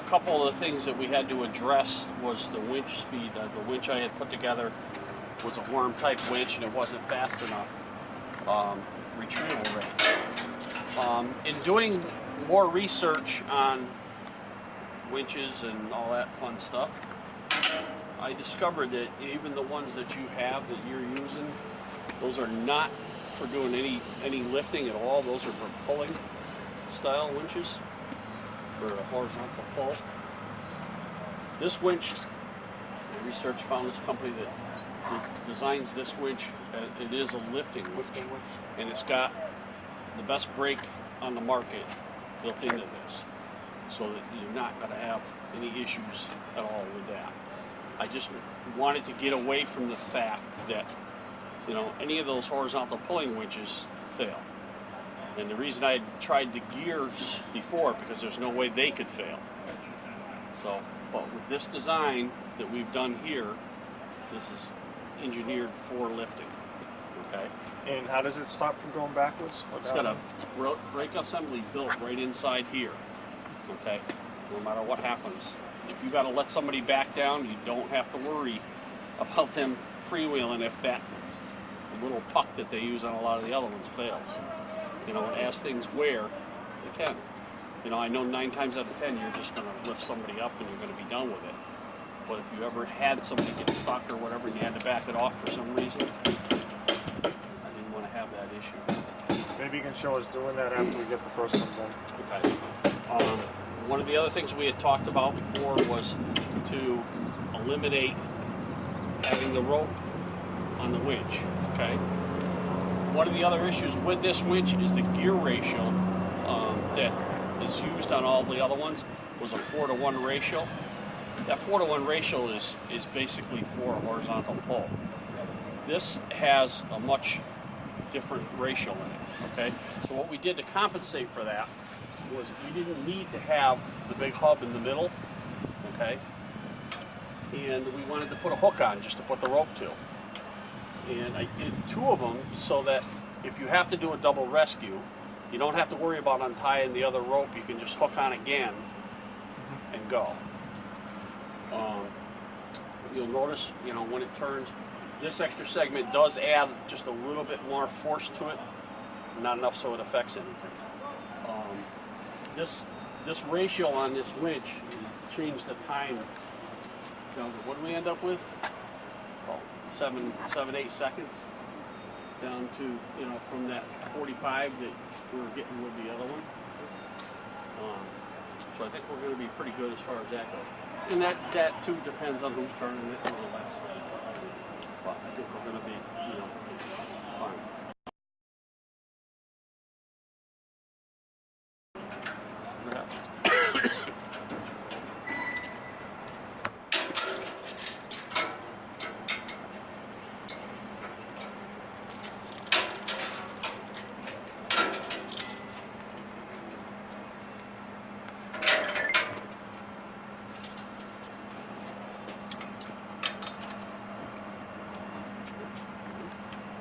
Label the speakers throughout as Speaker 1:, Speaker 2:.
Speaker 1: couple of the things that we had to address was the winch speed. The winch I had put together was a worm type winch and it wasn't fast enough retrieval rate. In doing more research on winches and all that fun stuff, I discovered that even the ones that you have that you're using, those are not for doing any lifting at all. Those are for pulling style winches for a horizontal pull. This winch, the research found this company that designs this winch. It is a lifting winch, and it's got the best brake on the market built into this, so that you're not going to have any issues at all with that. I just wanted to get away from the fact that, you know, any of those horizontal pulling winches fail. And the reason I tried the gears before, because there's no way they could fail. So, but with this design that we've done here, this is engineered for lifting. Okay.
Speaker 2: And how does it stop from going backwards?
Speaker 1: It's got a brake assembly built right inside here. Okay. No matter what happens, if you got to let somebody back down, you don't have to worry about them freewheeling if that little puck that they use on a lot of the other ones fails. You know, and as things wear, they can. You know, I know 9 times out of 10 you're just going to lift somebody up and you're going to be done with it. But if you ever had somebody get stuck or whatever and you had to back it off for some reason, I didn't want to have that issue.
Speaker 2: Maybe you can show us doing that after we get the first one done.
Speaker 1: Okay. One of the other things we had talked about before was to eliminate having the rope on the winch. Okay. One of the other issues with this winch is the gear ratio that is used on all the other ones was a 4-to-1 ratio. That 4-to-1 ratio is basically for a horizontal pull. This has a much different ratio in it. Okay. So what we did to compensate for that was we didn't need to have the big hub in the middle, okay? And we wanted to put a hook on just to put the rope to. And I did 2 of them so that if you have to do a double rescue, you don't have to worry about untying the other rope. You can just hook on again and go. You'll notice, you know, when it turns, this extra segment does add just a little bit more force to it, not enough so it affects anything. This ratio on this winch changed the time. What do we end up with? Well, 7-8 seconds down to, you know, from that 45 that we were getting with the other one. So I think we're going to be pretty good as far as that goes. And that too depends on who's turning it and all that stuff. But I think we're going to be, you know, fine.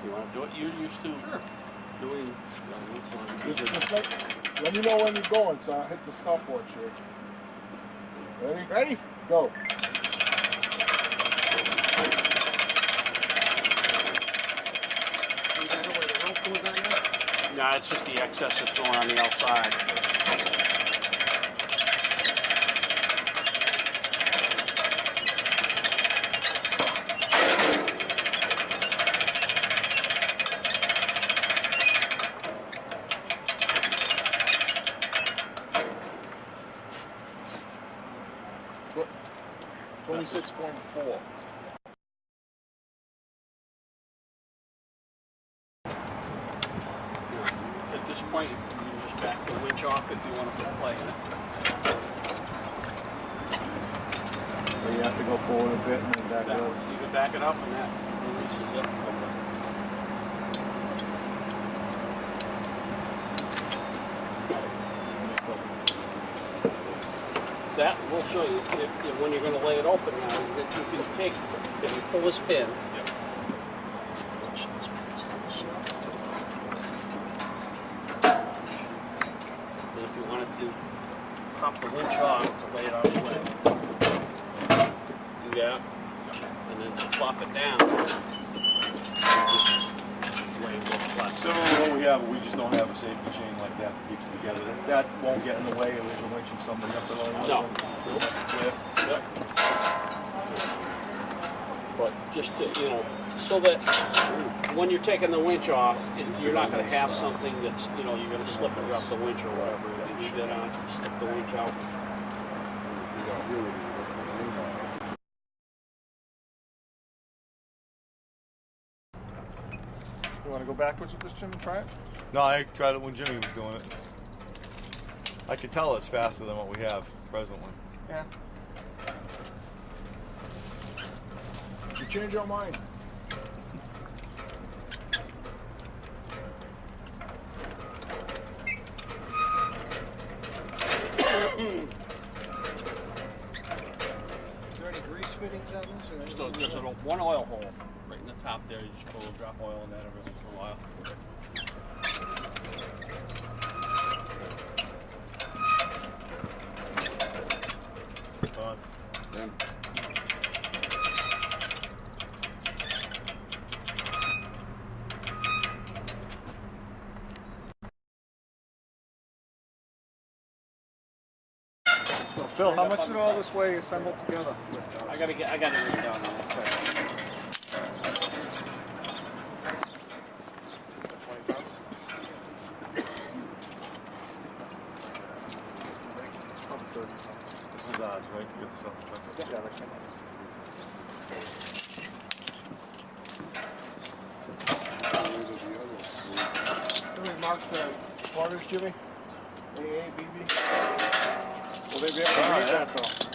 Speaker 1: You want to do it? You're used to doing
Speaker 3: let me know when you're going, so I'll hit the stopwatch here. Ready? Ready? Go.
Speaker 1: No, it's just the excess that's going on the outside.
Speaker 3: What? 26.4.
Speaker 1: At this point, you can just back the winch off if you want to put a play in it.
Speaker 4: So you have to go forward a bit and then back it up.
Speaker 1: You can back it up and that releases it. That will show you when you're going to lay it open now, that you can take, if you pull this pin, and if you wanted to pop the winch off to lay it out of the way. Do that, and then to flop it down, just lay it flat.
Speaker 5: Similar to what we have, we just don't have a safety chain like that that keeps it together. That won't get in the way of the winch and somebody up below.
Speaker 1: No.
Speaker 5: Clear.
Speaker 1: Yep. But just to, you know, so that when you're taking the winch off, you're not going to have something that's, you know, you're going to slip and drop the winch or whatever. You leave that on, slip the winch out.
Speaker 3: You want to go backwards with this, Jim, and try it?
Speaker 5: No, I tried it when Jimmy was doing it. I could tell it's faster than what we have presently.
Speaker 3: Yeah. You change your mind. Is there any grease fittings on this?
Speaker 1: So there's one oil hole right in the top there. You just put a little drop oil in that every once in a while. Then.
Speaker 3: Phil, how much did all this weigh assembled together?
Speaker 1: I got it written down on that.
Speaker 5: This is ours, right? You get this off the truck.
Speaker 3: Yeah, that's How many marks the quarters, Jimmy? AA, BB? Will they be able to read that though?